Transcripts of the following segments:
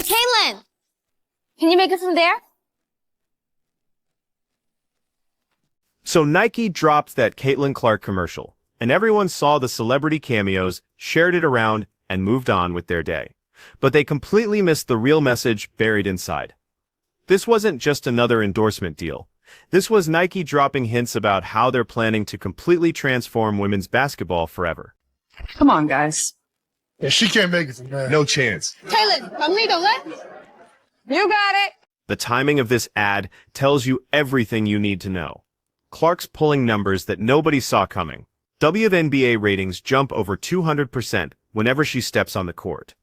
Caitlin, can you make it from there? So Nike dropped that Caitlin Clark commercial, and everyone saw the celebrity cameos, shared it around, and moved on with their day. But they completely missed the real message buried inside. This wasn't just another endorsement deal. This was Nike dropping hints about how they're planning to completely transform women's basketball forever. Come on, guys. Yeah, she can't make it from there. No chance. Caitlin, amigo, let. You got it. The timing of this ad tells you everything you need to know. Clark's pulling numbers that nobody saw coming. WNBA ratings jump over 200% whenever she steps on the court.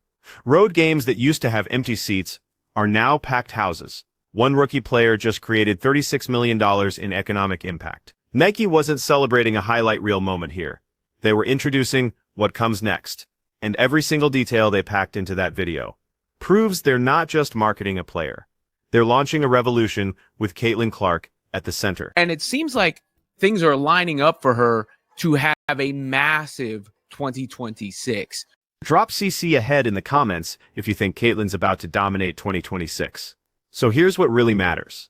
Road games that used to have empty seats are now packed houses. One rookie player just created $36 million in economic impact. Nike wasn't celebrating a highlight reel moment here. They were introducing what comes next. And every single detail they packed into that video proves they're not just marketing a player. They're launching a revolution with Caitlin Clark at the center. And it seems like things are lining up for her to have a massive 2026. Drop CC ahead in the comments if you think Caitlin's about to dominate 2026. So here's what really matters.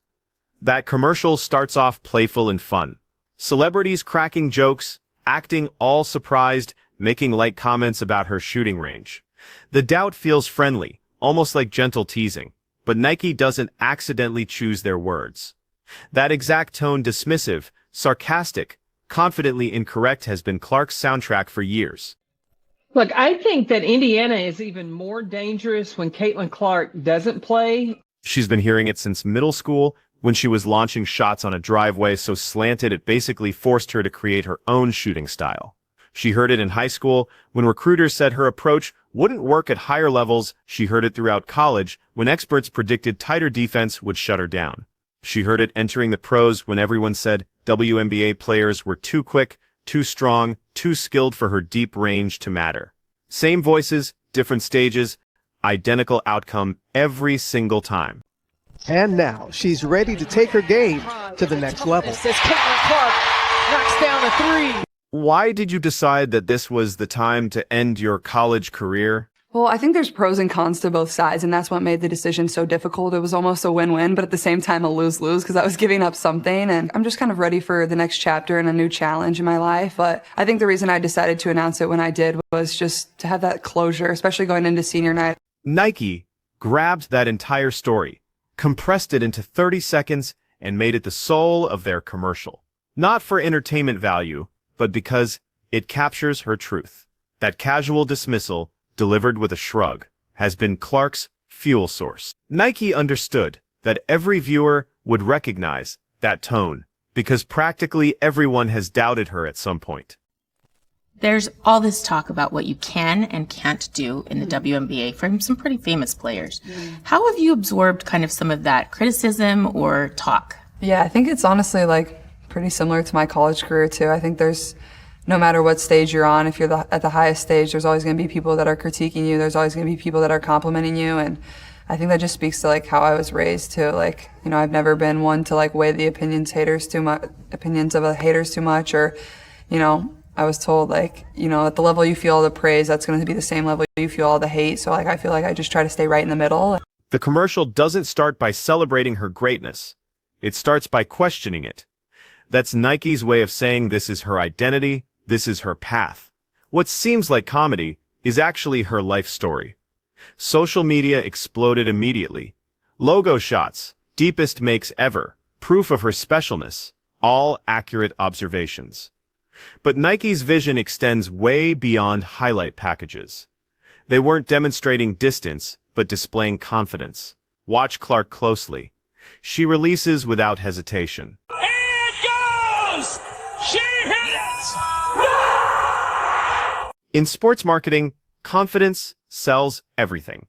That commercial starts off playful and fun. Celebrities cracking jokes, acting all surprised, making light comments about her shooting range. The doubt feels friendly, almost like gentle teasing, but Nike doesn't accidentally choose their words. That exact tone, dismissive, sarcastic, confidently incorrect, has been Clark's soundtrack for years. Look, I think that Indiana is even more dangerous when Caitlin Clark doesn't play. She's been hearing it since middle school, when she was launching shots on a driveway so slanted it basically forced her to create her own shooting style. She heard it in high school, when recruiters said her approach wouldn't work at higher levels. She heard it throughout college, when experts predicted tighter defense would shut her down. She heard it entering the pros when everyone said WNBA players were too quick, too strong, too skilled for her deep range to matter. Same voices, different stages, identical outcome every single time. And now she's ready to take her game to the next level. As Caitlin Clark knocks down a three. Why did you decide that this was the time to end your college career? Well, I think there's pros and cons to both sides, and that's what made the decision so difficult. It was almost a win-win, but at the same time a lose-lose because I was giving up something, and I'm just kind of ready for the next chapter and a new challenge in my life. But I think the reason I decided to announce it when I did was just to have that closure, especially going into senior night. Nike grabbed that entire story, compressed it into 30 seconds, and made it the soul of their commercial. Not for entertainment value, but because it captures her truth. That casual dismissal, delivered with a shrug, has been Clark's fuel source. Nike understood that every viewer would recognize that tone, because practically everyone has doubted her at some point. There's all this talk about what you can and can't do in the WNBA from some pretty famous players. How have you absorbed kind of some of that criticism or talk? Yeah, I think it's honestly like pretty similar to my college career too. I think there's, no matter what stage you're on, if you're at the highest stage, there's always going to be people that are critiquing you. There's always going to be people that are complimenting you. And I think that just speaks to like how I was raised too. Like, you know, I've never been one to like weigh the opinions of the haters too much, or, you know, I was told like, you know, at the level you feel all the praise, that's going to be the same level you feel all the hate. So like, I feel like I just try to stay right in the middle. The commercial doesn't start by celebrating her greatness. It starts by questioning it. That's Nike's way of saying this is her identity. This is her path. What seems like comedy is actually her life story. Social media exploded immediately. Logo shots, deepest makes ever, proof of her specialness, all accurate observations. But Nike's vision extends way beyond highlight packages. They weren't demonstrating distance, but displaying confidence. Watch Clark closely. She releases without hesitation. In sports marketing, confidence sells everything.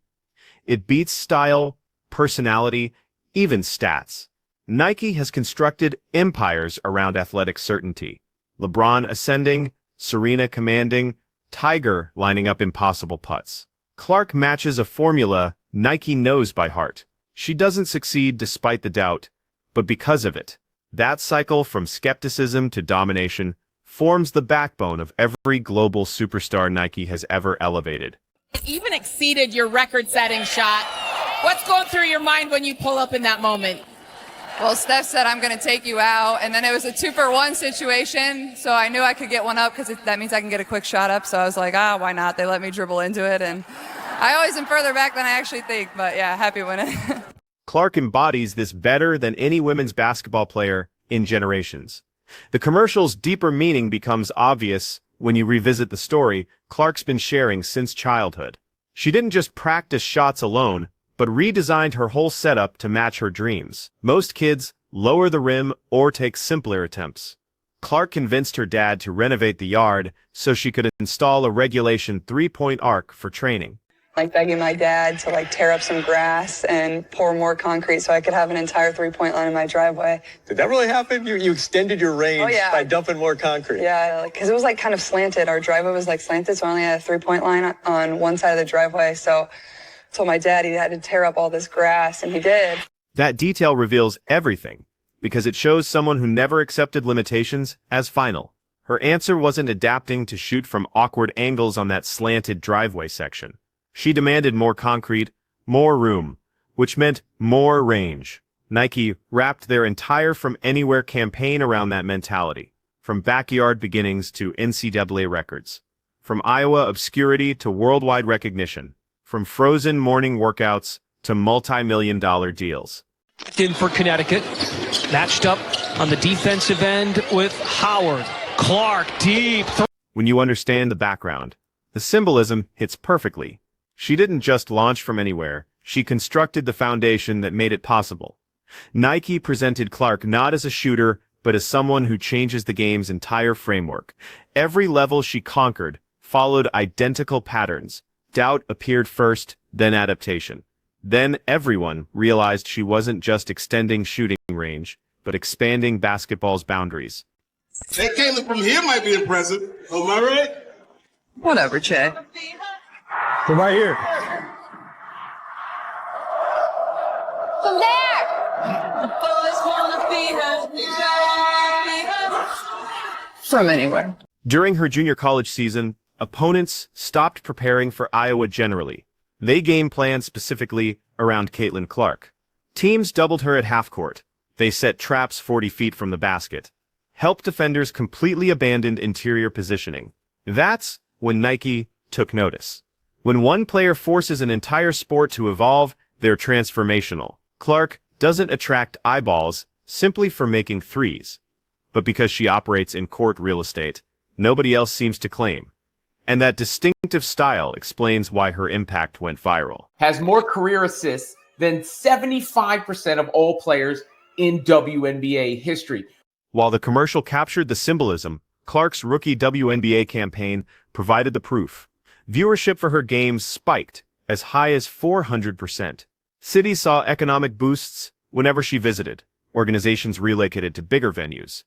It beats style, personality, even stats. Nike has constructed empires around athletic certainty. LeBron ascending, Serena commanding, Tiger lining up impossible putts. Clark matches a formula Nike knows by heart. She doesn't succeed despite the doubt, but because of it. That cycle from skepticism to domination forms the backbone of every global superstar Nike has ever elevated. Even exceeded your record-setting shot. What's going through your mind when you pull up in that moment? Well, Steph said, I'm going to take you out. And then it was a 2-for-1 situation. So I knew I could get one up because that means I can get a quick shot up. So I was like, why not? They let me dribble into it. And I always am further back than I actually think. But yeah, happy winning. Clark embodies this better than any women's basketball player in generations. The commercial's deeper meaning becomes obvious when you revisit the story Clark's been sharing since childhood. She didn't just practice shots alone, but redesigned her whole setup to match her dreams. Most kids lower the rim or take simpler attempts. Clark convinced her dad to renovate the yard so she could install a regulation 3-point arc for training. Like begging my dad to tear up some grass and pour more concrete so I could have an entire 3-point line in my driveway. Did that really happen? You extended your range by dumping more concrete? Yeah, because it was kind of slanted. Our driveway was slanted, so I only had a 3-point line on one side of the driveway. So I told my dad he had to tear up all this grass, and he did. That detail reveals everything, because it shows someone who never accepted limitations as final. Her answer wasn't adapting to shoot from awkward angles on that slanted driveway section. She demanded more concrete, more room, which meant more range. Nike wrapped their entire From Anywhere campaign around that mentality, from backyard beginnings to NCAA records, from Iowa obscurity to worldwide recognition, from frozen morning workouts to multi-million-dollar deals. In for Connecticut, matched up on the defensive end with Howard. Clark, deep. When you understand the background, the symbolism hits perfectly. She didn't just launch from anywhere, she constructed the foundation that made it possible. Nike presented Clark not as a shooter, but as someone who changes the game's entire framework. Every level she conquered followed identical patterns. Doubt appeared first, then adaptation. Then everyone realized she wasn't just extending shooting range, but expanding basketball's boundaries. That Caitlin from here might be impressive. Am I right? Whatever, Che. From right here. From there! From anywhere. During her junior college season, opponents stopped preparing for Iowa generally. They game planned specifically around Caitlin Clark. Teams doubled her at half court. They set traps 40 feet from the basket. Help defenders completely abandoned interior positioning. That's when Nike took notice. When one player forces an entire sport to evolve, they're transformational. Clark doesn't attract eyeballs simply for making threes, but because she operates in court real estate nobody else seems to claim. And that distinctive style explains why her impact went viral. Has more career assists than 75% of all players in WNBA history. While the commercial captured the symbolism, Clark's rookie WNBA campaign provided the proof. Viewership for her games spiked as high as 400%. Cities saw economic boosts whenever she visited. Organizations relocated to bigger venues.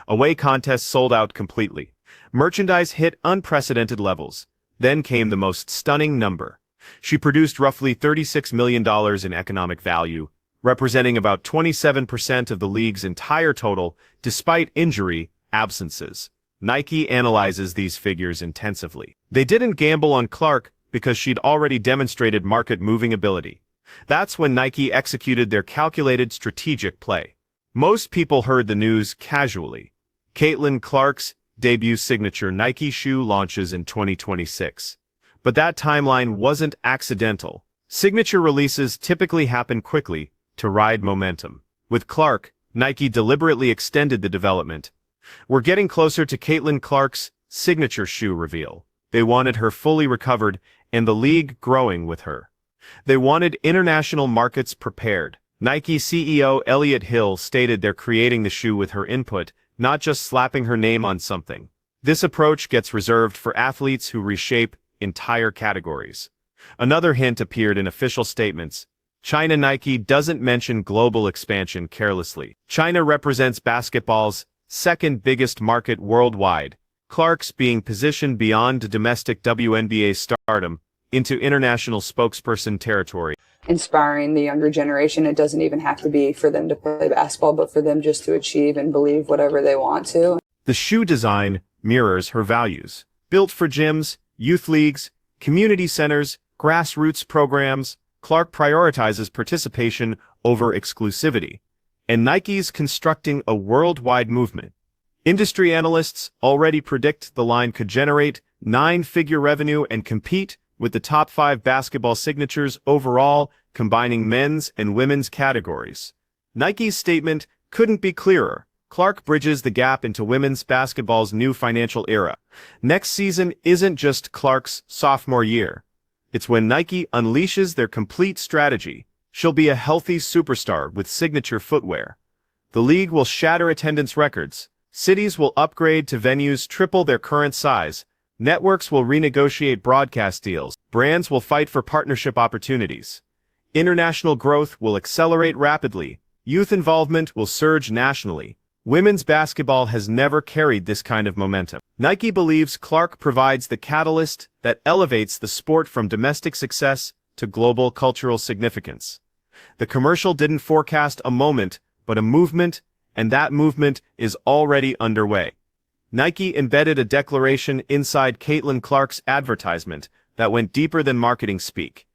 Away contests sold out completely. Merchandise hit unprecedented levels. Then came the most stunning number. She produced roughly $36 million in economic value, representing about 27% of the league's entire total, despite injury absences. Nike analyzes these figures intensively. They didn't gamble on Clark because she'd already demonstrated market-moving ability. That's when Nike executed their calculated strategic play. Most people heard the news casually. Caitlin Clark's debut signature Nike shoe launches in 2026. But that timeline wasn't accidental. Signature releases typically happen quickly to ride momentum. With Clark, Nike deliberately extended the development. We're getting closer to Caitlin Clark's signature shoe reveal. They wanted her fully recovered and the league growing with her. They wanted international markets prepared. Nike CEO Elliott Hill stated they're creating the shoe with her input, not just slapping her name on something. This approach gets reserved for athletes who reshape entire categories. Another hint appeared in official statements. China Nike doesn't mention global expansion carelessly. China represents basketball's second biggest market worldwide, Clark's being positioned beyond domestic WNBA stardom into international spokesperson territory. Inspiring the younger generation. It doesn't even have to be for them to play basketball, but for them just to achieve and believe whatever they want to. The shoe design mirrors her values. Built for gyms, youth leagues, community centers, grassroots programs, Clark prioritizes participation over exclusivity, and Nike's constructing a worldwide movement. Industry analysts already predict the line could generate 9-figure revenue and compete with the top 5 basketball signatures overall, combining men's and women's categories. Nike's statement couldn't be clearer. Clark bridges the gap into women's basketball's new financial era. Next season isn't just Clark's sophomore year. It's when Nike unleashes their complete strategy. She'll be a healthy superstar with signature footwear. The league will shatter attendance records. Cities will upgrade to venues triple their current size. Networks will renegotiate broadcast deals. Brands will fight for partnership opportunities. International growth will accelerate rapidly. Youth involvement will surge nationally. Women's basketball has never carried this kind of momentum. Nike believes Clark provides the catalyst that elevates the sport from domestic success to global cultural significance. The commercial didn't forecast a moment, but a movement, and that movement is already underway. Nike embedded a declaration inside Caitlin Clark's advertisement that went deeper than marketing speak.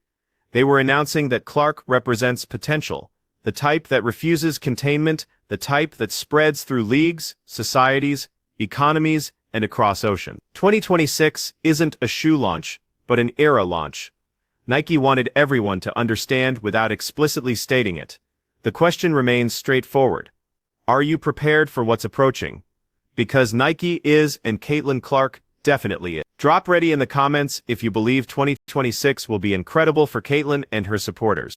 They were announcing that Clark represents potential, the type that refuses containment, the type that spreads through leagues, societies, economies, and across oceans. 2026 isn't a shoe launch, but an era launch. Nike wanted everyone to understand without explicitly stating it. The question remains straightforward. Are you prepared for what's approaching? Because Nike is, and Caitlin Clark definitely is. Drop ready in the comments if you believe 2026 will be incredible for Caitlin and her supporters.